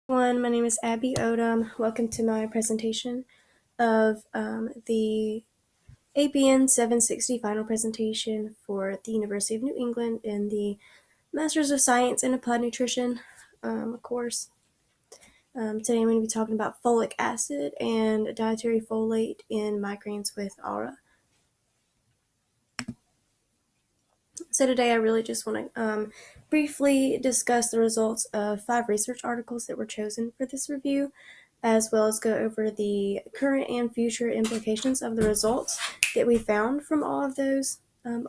My name is Abby Odom. Welcome to my presentation of the APN 760 final presentation for the University of New England in the Masters of Science in Applied Nutrition course. Today I'm going to be talking about folic acid and dietary folate in migraines with aura. So today I really just want to briefly discuss the results of 5 research articles that were chosen for this review, as well as go over the current and future implications of the results that we found from all of those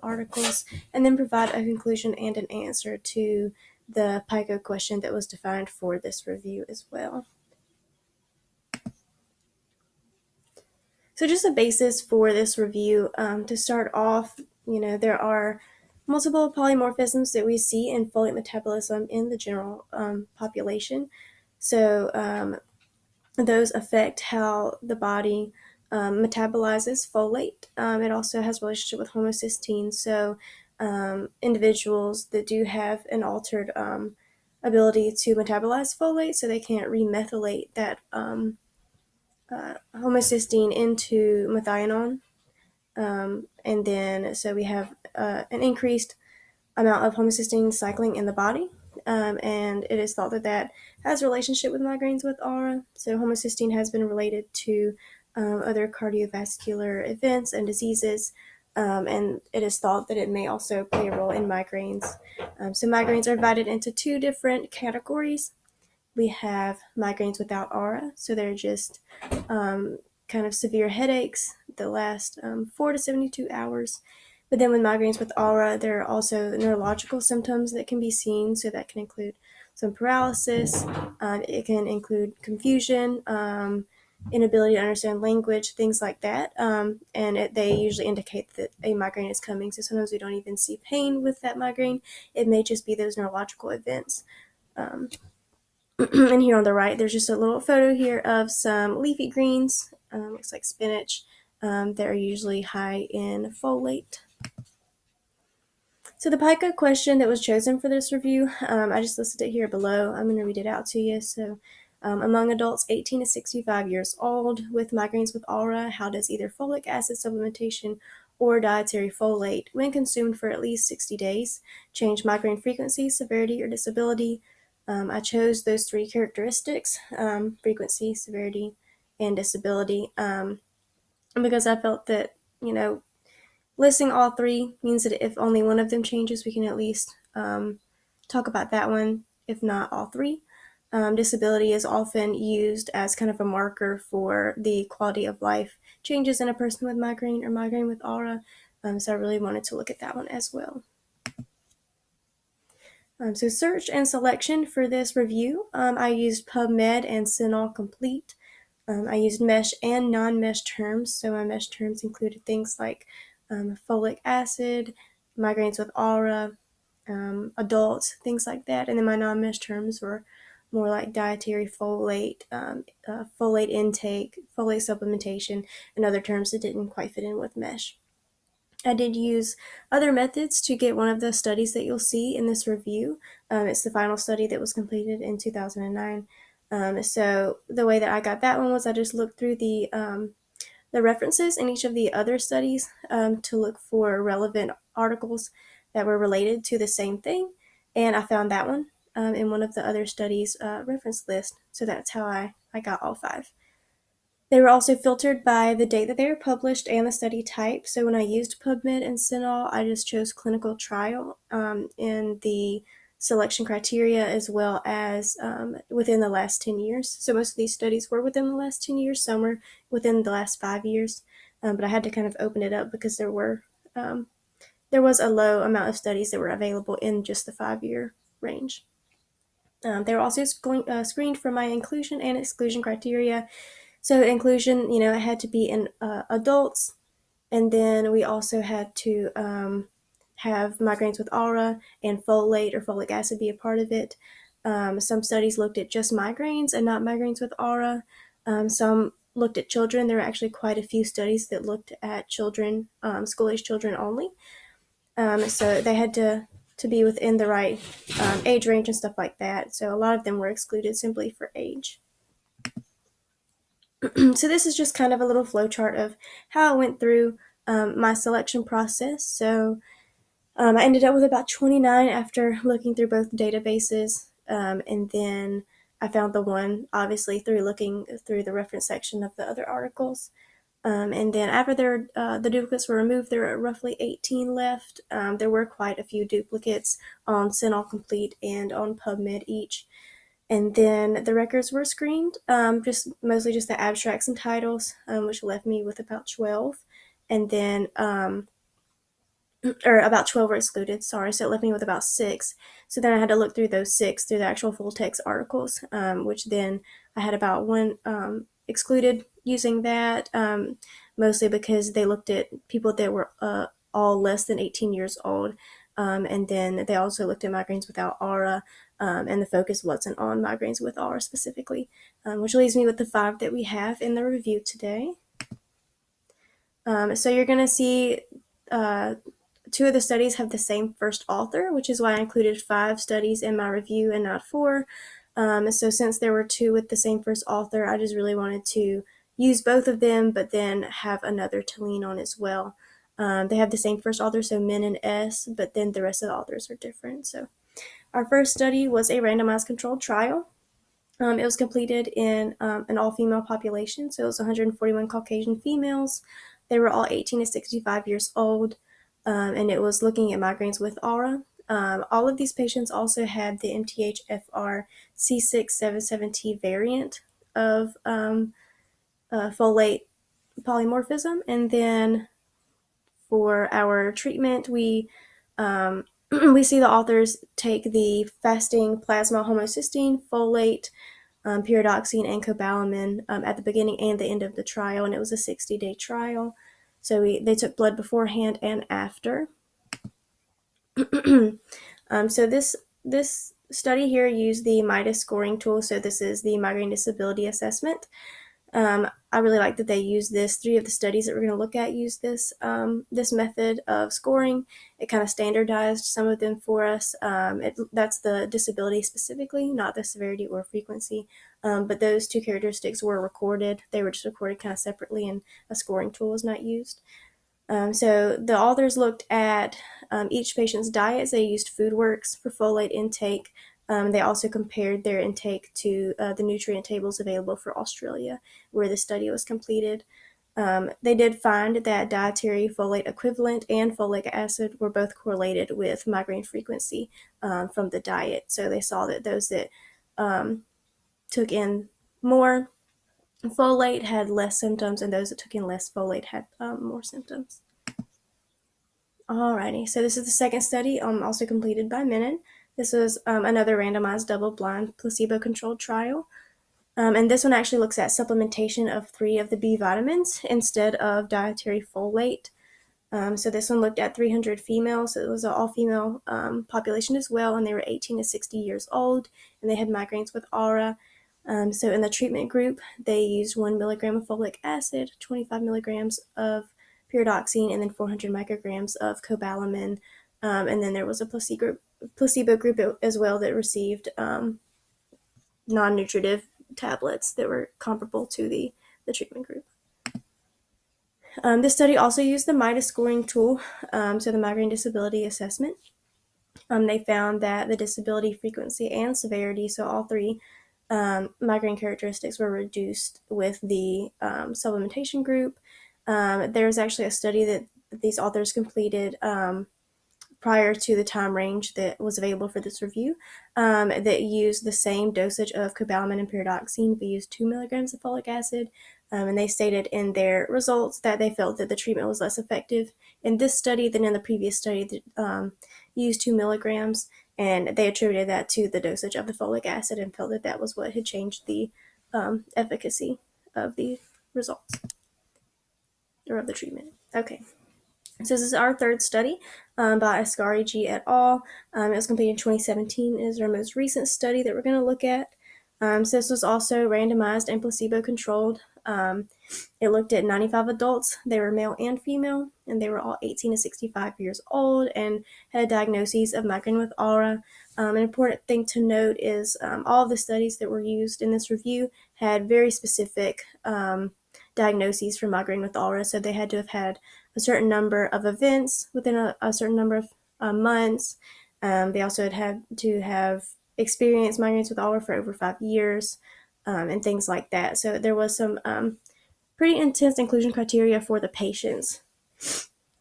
articles, and then provide a conclusion and an answer to the PICO question that was defined for this review as well. So just a basis for this review, to start off, there are multiple polymorphisms that we see in folate metabolism in the general population. So those affect how the body metabolizes folate. It also has a relationship with homocysteine. So individuals that do have an altered ability to metabolize folate, so they can't remethylate that homocysteine into methionine. And then so we have an increased amount of homocysteine cycling in the body. And it is thought that that has a relationship with migraines with aura. So homocysteine has been related to other cardiovascular events and diseases. And it is thought that it may also play a role in migraines. So migraines are divided into 2 different categories. We have migraines without aura, so they're just kind of severe headaches that last 4 to 72 hours. But then with migraines with aura, there are also neurological symptoms that can be seen, so that can include some paralysis, it can include confusion, inability to understand language, things like that. And they usually indicate that a migraine is coming, so sometimes we don't even see pain with that migraine. It may just be those neurological events. And here on the right, there's just a little photo here of some leafy greens, looks like spinach, that are usually high in folate. So the PICO question that was chosen for this review, I just listed it here below. I'm going to read it out to you. So among adults 18 to 65 years old with migraines with aura, how does either folic acid supplementation or dietary folate, when consumed for at least 60 days, change migraine frequency, severity, or disability? I chose those 3 characteristics, frequency, severity, and disability, because I felt that, listing all 3 means that if only one of them changes, we can at least talk about that one, if not all 3. Disability is often used as kind of a marker for the quality of life changes in a person with migraine or migraine with aura, so I really wanted to look at that one as well. So search and selection for this review, I used PubMed and CINAHL Complete. I used mesh and non-mesh terms, so my mesh terms included things like folic acid, migraines with aura, adults, things like that. And then my non-mesh terms were more like dietary folate, folate intake, folate supplementation, and other terms that didn't quite fit in with mesh. I did use other methods to get one of the studies that you'll see in this review. It's the final study that was completed in 2009. So the way that I got that one was I just looked through the references in each of the other studies to look for relevant articles that were related to the same thing, and I found that one in one of the other studies reference list. So that's how I got all 5. They were also filtered by the date that they were published and the study type. So when I used PubMed and CINAHL, I just chose clinical trial in the selection criteria, as well as within the last 10 years. So most of these studies were within the last 10 years. Some were within the last 5 years. But I had to kind of open it up because there was a low amount of studies that were available in just the 5-year range. They were also screened for my inclusion and exclusion criteria. So inclusion, it had to be in adults, and then we also had to have migraines with aura and folate or folic acid be a part of it. Some studies looked at just migraines and not migraines with aura. Some looked at children. There were actually quite a few studies that looked at children, school-age children only. So they had to to be within the right age range and stuff like that. So a lot of them were excluded simply for age. So this is just kind of a little flow chart of how I went through my selection process. So I ended up with about 29 after looking through both databases, and then I found the one, obviously, through looking through the reference section of the other articles. And then after the duplicates were removed, there were roughly 18 left. There were quite a few duplicates on CINAHL Complete and on PubMed each. And then the records were screened, mostly just the abstracts and titles, which left me with about 12. And then or about 12 were excluded, sorry, so it left me with about 6. So then I had to look through those 6 through the actual full text articles, which then I had about 1 excluded using that, mostly because they looked at people that were all less than 18 years old, and then they also looked at migraines without aura, and the focus wasn't on migraines with aura specifically, which leaves me with the 5 that we have in the review today. So you're going to see 2 of the studies have the same first author, which is why I included 5 studies in my review and not 4. So since there were 2 with the same first author, I just really wanted to use both of them, but then have another to lean on as well. They have the same first author, so Min and S, but then the rest of the authors are different. So our first study was a randomized controlled trial. It was completed in an all-female population, so it was 141 Caucasian females. They were all 18 to 65 years old, and it was looking at migraines with aura. All of these patients also had the MTHFR C677T variant of folate polymorphism. And then for our treatment, we we see the authors take the fasting plasma homocysteine, folate, pyridoxine, and cobalamin at the beginning and the end of the trial, and it was a 60-day trial. So they took blood beforehand and after. So this study here used the MIDAS scoring tool. So this is the Migraine Disability Assessment. I really like that they use this. 3 of the studies that we're going to look at use this this method of scoring. It kind of standardized some of them for us. That's the disability specifically, not the severity or frequency. But those 2 characteristics were recorded. They were just recorded kind of separately, and a scoring tool was not used. So the authors looked at each patient's diets. They used FoodWorks for folate intake. They also compared their intake to the nutrient tables available for Australia, where the study was completed. They did find that dietary folate equivalent and folic acid were both correlated with migraine frequency from the diet. So they saw that those that took in more folate had less symptoms, and those that took in less folate had more symptoms. Alrighty, so this is the second study, also completed by Menon. This was another randomized double-blind placebo-controlled trial. And this one actually looks at supplementation of 3 of the B vitamins instead of dietary folate. So this one looked at 300 females. So it was an all-female population as well, and they were 18 to 60 years old, and they had migraines with aura. So in the treatment group, they used 1 milligram of folic acid, 25 milligrams of pyridoxine, and then 400 micrograms of cobalamin. And then there was a placebo group as well that received non-nutritive tablets that were comparable to the treatment group. This study also used the MIDAS scoring tool, so the Migraine Disability Assessment. They found that the disability frequency and severity, so all 3 migraine characteristics, were reduced with the supplementation group. There was actually a study that these authors completed prior to the time range that was available for this review that used the same dosage of cobalamin and pyridoxine. We used 2 milligrams of folic acid, and they stated in their results that they felt that the treatment was less effective in this study than in the previous study that used 2 milligrams, and they attributed that to the dosage of the folic acid and felt that that was what had changed the efficacy of the results, or of the treatment. Okay. So this is our third study by Ascari G et al. It was completed in 2017. It is our most recent study that we're going to look at. So this was also randomized and placebo-controlled. It looked at 95 adults. They were male and female, and they were all 18 to 65 years old and had a diagnosis of migraine with aura. An important thing to note is all of the studies that were used in this review had very specific diagnoses for migraine with aura, so they had to have had a certain number of events within a certain number of months. They also had to have experienced migraines with aura for over 5 years, and things like that. So there was some pretty intense inclusion criteria for the patients.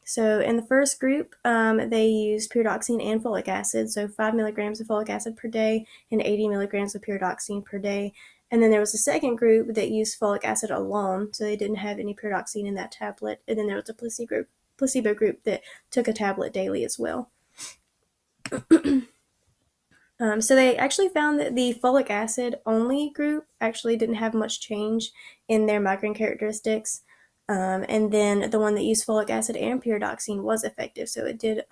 So in the first group, they used pyridoxine and folic acid, so 5 milligrams of folic acid per day and 80 milligrams of pyridoxine per day. And then there was a second group that used folic acid alone, so they didn't have any pyridoxine in that tablet. And then there was a placebo group that took a tablet daily as well. So they actually found that the folic acid only group actually didn't have much change in their migraine characteristics. And then the one that used folic acid and pyridoxine was effective. So it did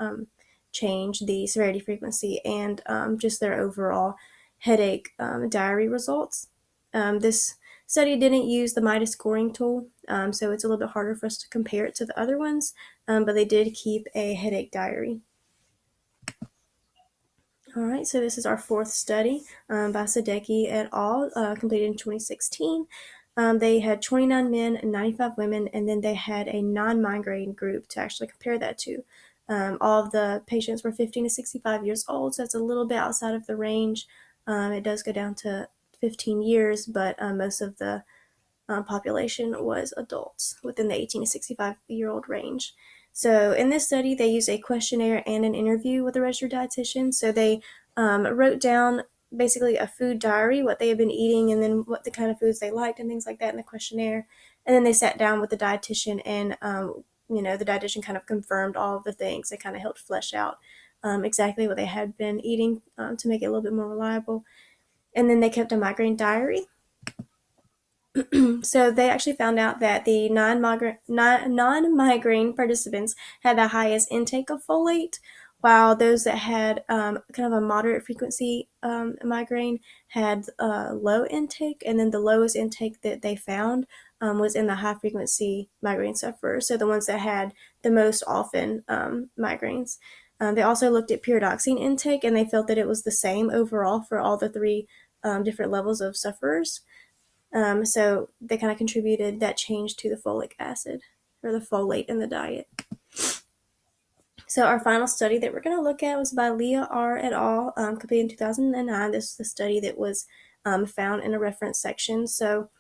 change the severity, frequency, and just their overall headache diary results. This study didn't use the MIDAS scoring tool, so it's a little bit harder for us to compare it to the other ones, but they did keep a headache diary. All right, so this is our fourth study by Sadecki et al., completed in 2016. They had 29 men and 95 women, and then they had a non-migraine group to actually compare that to. All of the patients were 15 to 65 years old, so that's a little bit outside of the range. It does go down to 15 years, but most of the population was adults within the 18 to 65-year-old range. So in this study, they used a questionnaire and an interview with a registered dietitian. So they wrote down basically a food diary, what they had been eating, and then what the kind of foods they liked and things like that in the questionnaire. And then they sat down with the dietitian, and the dietitian kind of confirmed all of the things. They kind of helped flesh out exactly what they had been eating to make it a little bit more reliable. And then they kept a migraine diary. So they actually found out that the non-migraine participants had the highest intake of folate, while those that had kind of a moderate frequency migraine had low intake, and then the lowest intake that they found was in the high frequency migraine sufferers, so the ones that had the most often migraines. They also looked at pyridoxine intake, and they felt that it was the same overall for all the three different levels of sufferers. So they kind of contributed that change to the folic acid or the folate in the diet. So our final study that we're going to look at was by Leah R. et al., completed in 2009. This is the study that was found in a reference section. So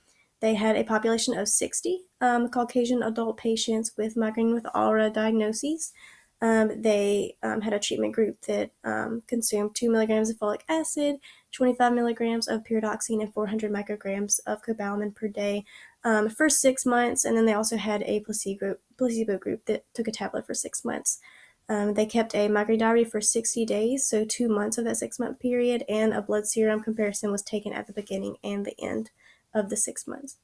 they had a population of 60 Caucasian adult patients with migraine with aura diagnoses. They had a treatment group that consumed 2 milligrams of folic acid, 25 milligrams of pyridoxine, and 400 micrograms of cobalamin per day for 6 months. And then they also had a placebo group that took a tablet for 6 months. They kept a migraine diary for 60 days, so 2 months of that 6-month period, and a blood serum comparison was taken at the beginning and the end of the 6 months.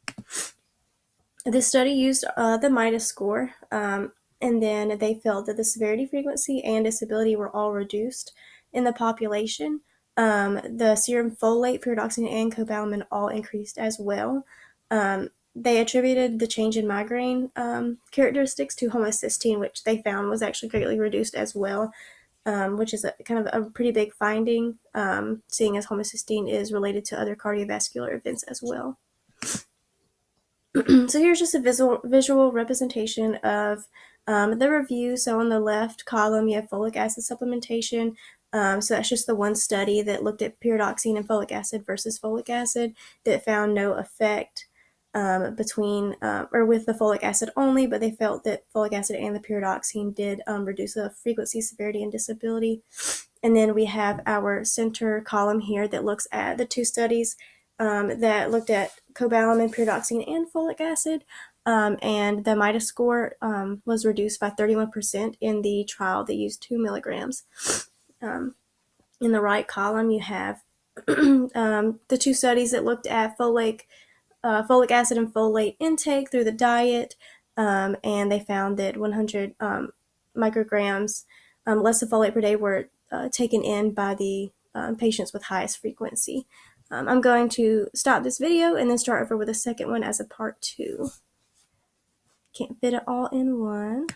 This study used the MIDAS score, and then they felt that the severity, frequency, and disability were all reduced in the population. The serum folate, pyridoxine, and cobalamin all increased as well. They attributed the change in migraine characteristics to homocysteine, which they found was actually greatly reduced as well, which is kind of a pretty big finding, seeing as homocysteine is related to other cardiovascular events as well. So here's just a visual representation of the review. So on the left column, you have folic acid supplementation. So that's just the one study that looked at pyridoxine and folic acid versus folic acid that found no effect between or with the folic acid only, but they felt that folic acid and the pyridoxine did reduce the frequency, severity, and disability. And then we have our center column here that looks at the two studies that looked at cobalamin, pyridoxine, and folic acid. And the MIDAS score was reduced by 31% in the trial that used 2 milligrams. In the right column, you have the two studies that looked at folic acid and folate intake through the diet, and they found that 100 micrograms less of folate per day were taken in by the patients with highest frequency. I'm going to stop this video and then start over with a second one as a part 2. Can't fit it all in one.